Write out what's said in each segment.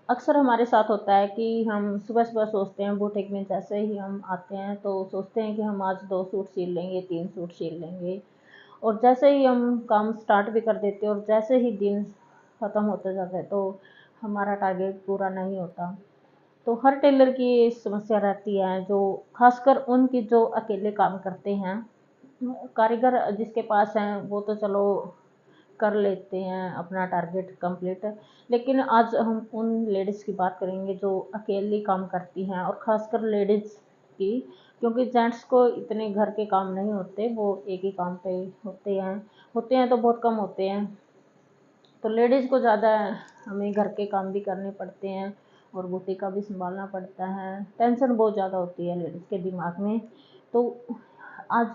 अक्सर हमारे साथ होता है कि हम सुबह-सुबह सोचते हैं, बुटीक में जैसे ही हम आते हैं तो सोचते हैं कि हम आज 2 सूट सिल लेंगे, 3 सूट सिल लेंगे, और जैसे ही हम काम स्टार्ट भी कर देते हैं और जैसे ही दिन ख़त्म होता जाता है तो हमारा टारगेट पूरा नहीं होता। तो हर टेलर की ये समस्या रहती है, जो ख़ासकर उनकी जो अकेले काम करते हैं। कारीगर जिसके पास हैं वो तो चलो कर लेते हैं अपना टारगेट कंप्लीट। लेकिन आज हम उन लेडीज़ की बात करेंगे जो अकेली काम करती हैं, और ख़ासकर लेडीज़ की, क्योंकि जेंट्स को इतने घर के काम नहीं होते, वो एक ही काम पे होते हैं तो बहुत कम होते हैं। तो लेडीज़ को ज़्यादा हमें घर के काम भी करने पड़ते हैं और बुटीक का भी संभालना पड़ता है। टेंशन बहुत ज़्यादा होती है लेडीज़ के दिमाग में। तो आज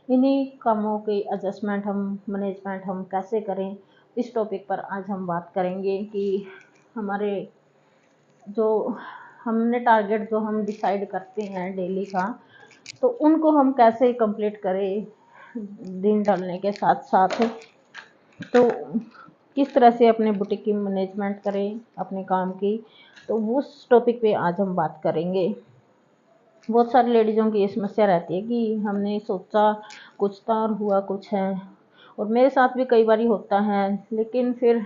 इन्हीं कामों के एडजस्टमेंट मैनेजमेंट हम कैसे करें, इस टॉपिक पर आज हम बात करेंगे कि हमारे जो हमने टारगेट जो हम डिसाइड करते हैं डेली का, तो उनको हम कैसे कंप्लीट करें दिन ढलने के साथ साथ। तो किस तरह से अपने बुटीक की मैनेजमेंट करें अपने काम की, तो उस टॉपिक पे आज हम बात करेंगे। बहुत सारी लेडीज़ों की ये समस्या रहती है कि हमने सोचा कुछ था और हुआ कुछ है, और मेरे साथ भी कई बार होता है। लेकिन फिर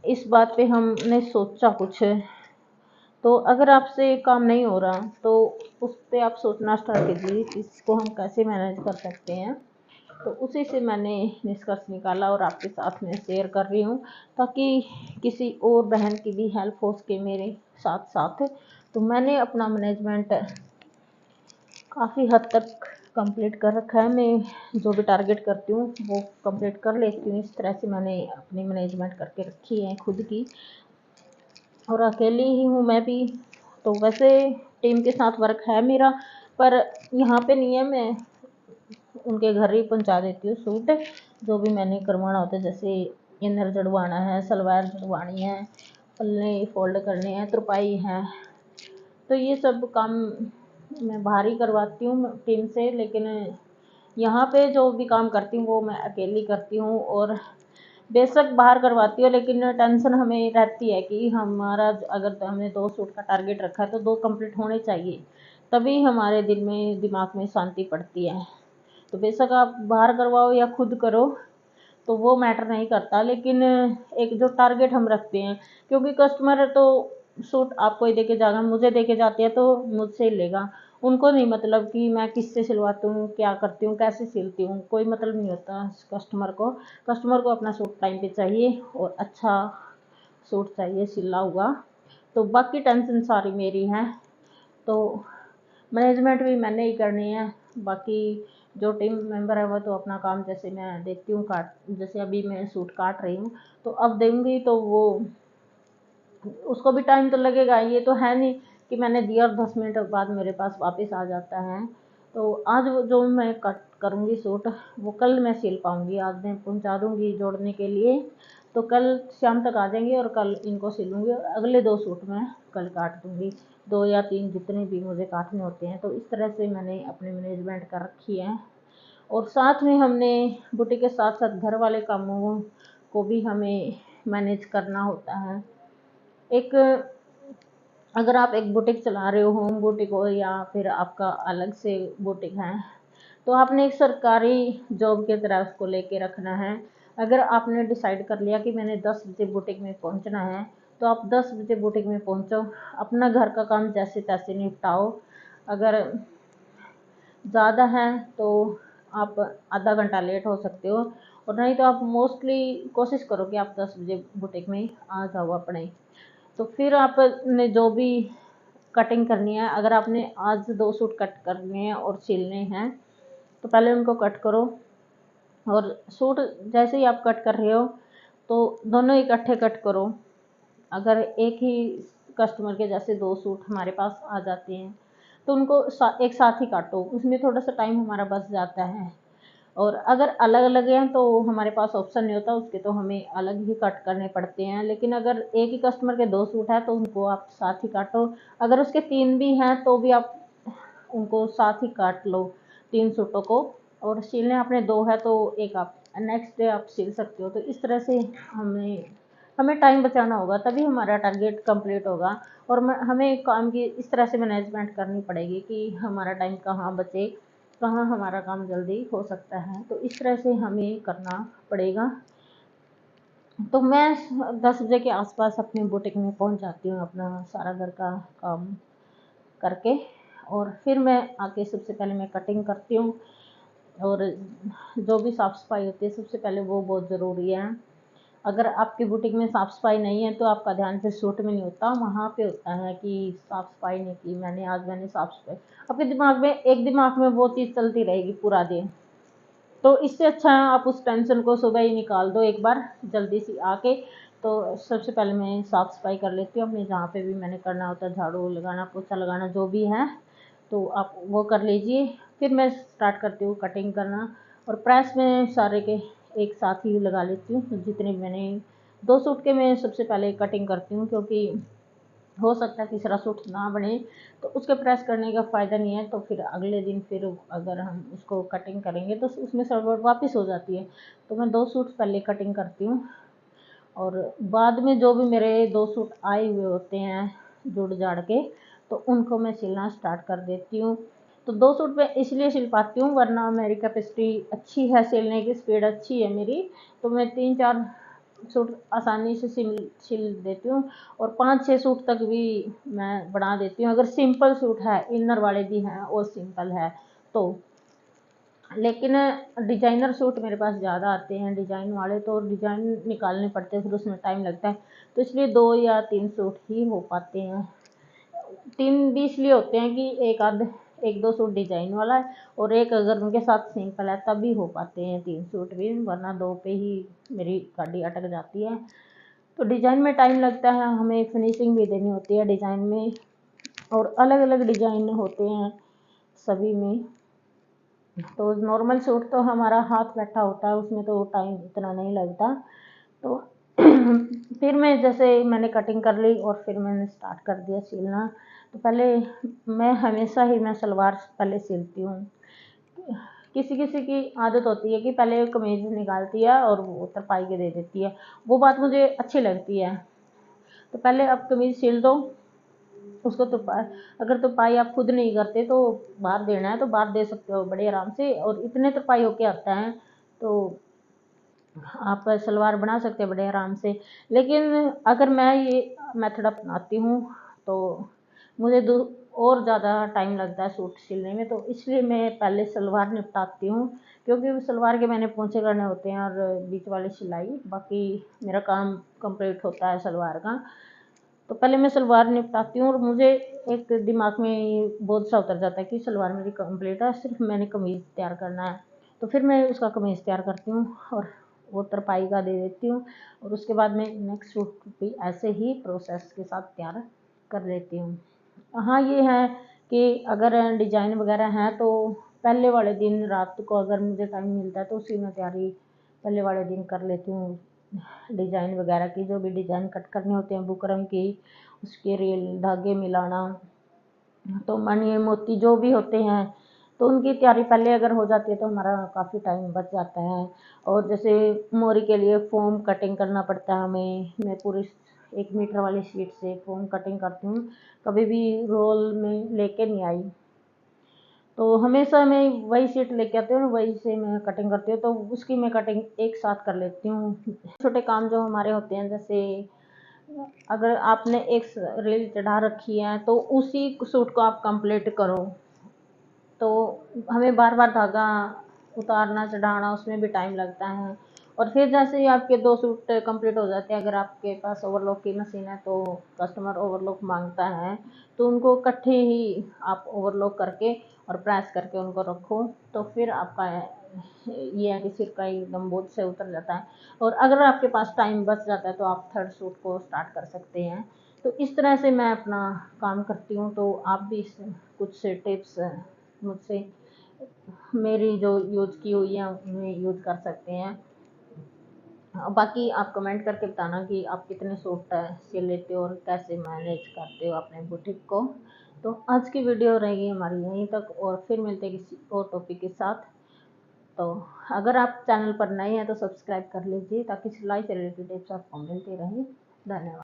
इस बात पे हमने सोचा कुछ है, तो अगर आपसे काम नहीं हो रहा तो उस पे आप सोचना स्टार्ट कीजिए कि इसको हम कैसे मैनेज कर सकते हैं। तो उसी से मैंने निष्कर्ष निकाला और आपके साथ में शेयर कर रही हूँ, ताकि किसी और बहन की भी हेल्प हो सके मेरे साथ साथ। तो मैंने अपना मैनेजमेंट काफ़ी हद तक कंप्लीट कर रखा है। मैं जो भी टारगेट करती हूँ वो कंप्लीट कर लेती हूँ। इस तरह से मैंने अपनी मैनेजमेंट करके रखी है खुद की, और अकेली ही हूँ मैं भी। तो वैसे टीम के साथ वर्क है मेरा, पर यहाँ पे नहीं है, मैं उनके घर ही पहुँचा देती हूँ सूट जो भी मैंने करवाना होता है। जैसे इनर जड़वाना है, सलवार जड़वानी है, पल्ले फोल्ड करने हैं, तुरपाई है, तो ये सब काम मैं बाहर ही करवाती हूँ टीम से। लेकिन यहाँ पे जो भी काम करती हूँ वो मैं अकेली करती हूँ, और बेशक बाहर करवाती हूँ लेकिन टेंशन हमें रहती है कि हमारा अगर हमने 2 सूट का टारगेट रखा है तो 2 कंप्लीट होने चाहिए, तभी हमारे दिल में दिमाग में शांति पड़ती है। तो बेशक आप बाहर करवाओ या खुद करो तो वो मैटर नहीं करता, लेकिन एक जो टारगेट हम रखते हैं, क्योंकि कस्टमर तो सूट आपको ही देके जाएगा, मुझे देके जाती है तो मुझसे ही लेगा। उनको नहीं मतलब कि मैं किससे सिलवाती हूँ, क्या करती हूँ, कैसे सिलती हूँ, कोई मतलब नहीं होता कस्टमर को अपना सूट टाइम पे चाहिए और अच्छा सूट चाहिए सिला हुआ। तो बाकी टेंशन सारी मेरी है। तो मैनेजमेंट भी मैंने ही करनी है। बाकी जो टीम मेंबर है वो तो अपना काम, जैसे मैं देखती हूँ काट, जैसे अभी मैं सूट काट रही हूँ तो अब दूंगी तो वो उसको भी टाइम तो लगेगा। ये तो है नहीं कि मैंने दिया और 10 मिनट बाद मेरे पास वापस आ जाता है। तो आज वो जो मैं कट करूँगी सूट वो कल मैं सिल पाऊँगी, आज मैं पहुँचा दूँगी जोड़ने के लिए, तो कल शाम तक आ जाएंगे और कल इनको सिलूँगी और अगले 2 सूट मैं कल काट दूँगी, 2 या 3 जितने भी मुझे काटने होते हैं। तो इस तरह से मैंने अपनी मैनेजमेंट कर रखी है। और साथ में हमने बुटीक के साथ साथ घर वाले कामों को भी हमें मैनेज करना होता है। एक अगर आप एक बुटीक चला रहे हो, होम बुटीक हो या फिर आपका अलग से बुटीक है, तो आपने एक सरकारी जॉब की तरह उसको लेके रखना है। अगर आपने डिसाइड कर लिया कि मैंने 10 बजे बुटीक में पहुंचना है, तो आप 10 बजे बुटीक में पहुंचो, अपना घर का काम जैसे तैसे निपटाओ। अगर ज़्यादा है तो आप आधा घंटा लेट हो सकते हो, और नहीं तो आप मोस्टली कोशिश करो कि आप 10 बजे बुटीक में आ जाओ अपने। तो फिर आपने जो भी कटिंग करनी है, अगर आपने आज 2 सूट कट करने हैं और सिलने हैं तो पहले उनको कट करो, और सूट जैसे ही आप कट कर रहे हो तो दोनों इकट्ठे कट करो। अगर एक ही कस्टमर के जैसे 2 सूट हमारे पास आ जाते हैं तो उनको एक साथ ही काटो, उसमें थोड़ा सा टाइम हमारा बच जाता है। और अगर अलग अलग हैं तो हमारे पास ऑप्शन नहीं होता उसके, तो हमें अलग ही कट करने पड़ते हैं। लेकिन अगर एक ही कस्टमर के 2 सूट हैं तो उनको आप साथ ही काटो। अगर उसके 3 भी हैं तो भी आप उनको साथ ही काट लो, 3 सूटों को। और सिलने अपने 2 है तो एक आप नेक्स्ट डे आप सिल सकते हो। तो इस तरह से हमें हमें टाइम बचाना होगा, तभी हमारा टारगेट कंप्लीट होगा। और हमें काम की इस तरह से मैनेजमेंट करनी पड़ेगी कि हमारा टाइम कहाँ बचे, कहाँ हमारा काम जल्दी हो सकता है। तो इस तरह से हमें करना पड़ेगा। तो मैं 10 बजे के आसपास अपने बुटीक में पहुंच जाती हूँ, अपना सारा घर का काम करके। और फिर मैं आके सबसे पहले मैं कटिंग करती हूँ, और जो भी साफ़ सफाई होती है सबसे पहले वो बहुत ज़रूरी है। अगर आपकी बुटीक में साफ़ सफाई नहीं है तो आपका ध्यान फिर सूट में नहीं होता, वहाँ पे होता है कि साफ़ सफाई नहीं की मैंने, आज मैंने साफ़ सफाई। आपके दिमाग में वो चीज़ चलती रहेगी पूरा दिन। तो इससे अच्छा है आप उस टेंशन को सुबह ही निकाल दो एक बार जल्दी से आके। तो सबसे पहले मैं साफ़ सफाई कर लेती हूँ अपने, जहाँ पे भी मैंने करना होता है, झाड़ू लगाना, पोछा लगाना, जो भी है तो आप वो कर लीजिए। फिर मैं स्टार्ट करती हूँ कटिंग करना, और प्रेस में सारे के एक साथ ही लगा लेती हूँ। जितने मैंने 2 सूट के मैं सबसे पहले कटिंग करती हूँ, क्योंकि हो सकता है तीसरा सूट ना बने, तो उसके प्रेस करने का फ़ायदा नहीं है। तो फिर अगले दिन फिर अगर हम उसको कटिंग करेंगे तो उसमें सलवार वापस हो जाती है। तो मैं 2 सूट पहले कटिंग करती हूँ, और बाद में जो भी मेरे 2 सूट आए हुए होते हैं जुड़ जाड़ के, तो उनको मैं सिलना स्टार्ट कर देती हूँ। तो 2 सूट मैं इसलिए सिल पाती हूँ, वरना मेरी कैपेसिटी अच्छी है, सिलने की स्पीड अच्छी है मेरी। तो मैं 3-4 सूट आसानी से सिल देती हूँ, और 5-6 सूट तक भी मैं बना देती हूँ, अगर सिंपल सूट है, इनर वाले भी हैं और सिंपल है तो। लेकिन डिजाइनर सूट मेरे पास ज़्यादा आते हैं, डिजाइन वाले, तो डिजाइन निकालने पड़ते हैं, फिर उसमें टाइम लगता है। तो इसलिए 2 या 3 सूट ही हो पाते हैं। 3 भी इसलिए होते हैं कि एक दो सूट डिजाइन वाला है, और एक अगर उनके साथ सिंपल है तभी हो पाते हैं 3 सूट भी, वरना 2 पे ही मेरी गाड़ी अटक जाती है। तो डिजाइन में टाइम लगता है, हमें फिनिशिंग भी देनी होती है डिजाइन में, और अलग अलग डिजाइन होते हैं सभी में। तो नॉर्मल सूट तो हमारा हाथ बैठा होता है, उसमें तो टाइम इतना नहीं लगता। तो फिर मैं जैसे मैंने कटिंग कर ली और फिर मैंने स्टार्ट कर दिया सिलना। तो पहले मैं हमेशा ही मैं सलवार पहले सिलती हूँ। किसी किसी की आदत होती है कि पहले कमीज निकालती है और वो तरपाई के दे देती है, वो बात मुझे अच्छी लगती है। तो पहले आप कमीज सिल दो, उसको तो अगर तुरपाई आप खुद नहीं करते तो बाहर देना है तो बाहर दे सकते हो बड़े आराम से, और इतने तुरपाई होके आता है तो आप सलवार बना सकते हैं बड़े आराम से। लेकिन अगर मैं ये मेथड अपनाती हूँ तो मुझे और ज़्यादा टाइम लगता है सूट सिलने में, तो इसलिए मैं पहले सलवार निपटाती हूँ, क्योंकि सलवार के मैंने पोंछे करने होते हैं और बीच वाली सिलाई, बाकी मेरा काम कंप्लीट होता है सलवार का। तो पहले मैं सलवार निपटाती हूँ, और मुझे एक दिमाग में बोझ सा उतर जाता है कि सलवार मेरी कंप्लीट है, सिर्फ मैंने कमीज़ तैयार करना है। तो फिर मैं उसका कमीज़ तैयार करती हूँ और वो तरपाई का दे देती हूँ, और उसके बाद मैं नेक्स्ट सूट भी ऐसे ही प्रोसेस के साथ तैयार कर लेती हूँ। हाँ, ये है कि अगर डिजाइन वगैरह हैं तो पहले वाले दिन रात को अगर मुझे टाइम मिलता है तो उसी में तैयारी पहले वाले दिन कर लेती हूँ। डिजाइन वगैरह की जो भी डिजाइन कट करने होते हैं बुकरम की, उसके रेल धागे मिलाना, तो मणि मोती जो भी होते हैं, तो उनकी तैयारी पहले अगर हो जाती है तो हमारा काफ़ी टाइम बच जाता है। और जैसे मोरी के लिए फोम कटिंग करना पड़ता है हमें, मैं पूरी 1 मीटर वाली शीट से फोम कटिंग करती हूँ, कभी भी रोल में लेके नहीं आई। तो हमेशा मैं वही शीट लेके आती हूँ, वही से मैं कटिंग करती हूँ, तो उसकी मैं कटिंग एक साथ कर लेती हूँ। छोटे काम जो हमारे होते हैं, जैसे अगर आपने एक रील चढ़ा रखी है तो उसी सूट को आप कंप्लीट करो, तो हमें बार बार धागा उतारना चढ़ाना उसमें भी टाइम लगता है। और फिर जैसे ही आपके 2 सूट कंप्लीट हो जाते हैं, अगर आपके पास ओवरलॉक की मशीन है तो कस्टमर ओवरलॉक मांगता है, तो उनको इकट्ठे ही आप ओवरलॉक करके और प्रेस करके उनको रखो, तो फिर आपका ये है कि सिर का एकदम बोझ से उतर जाता है। और अगर आपके पास टाइम बच जाता है तो आप 3rd सूट को स्टार्ट कर सकते हैं। तो इस तरह से मैं अपना काम करती हूँ, तो आप भी कुछ टिप्स मुझसे मेरी जो यूज़ की हुई है उनमें यूज़ कर सकते हैं। बाकी आप कमेंट करके बताना कि आप कितने सूट सिल लेते हो और कैसे मैनेज करते हो अपने बुटीक को। तो आज की वीडियो रहेगी हमारी यहीं तक, और फिर मिलते हैं किसी और टॉपिक के साथ। तो अगर आप चैनल पर नए हैं तो सब्सक्राइब कर लीजिए ताकि सिलाई से रिलेटेड टिप्स आपको मिलती रहें। धन्यवाद।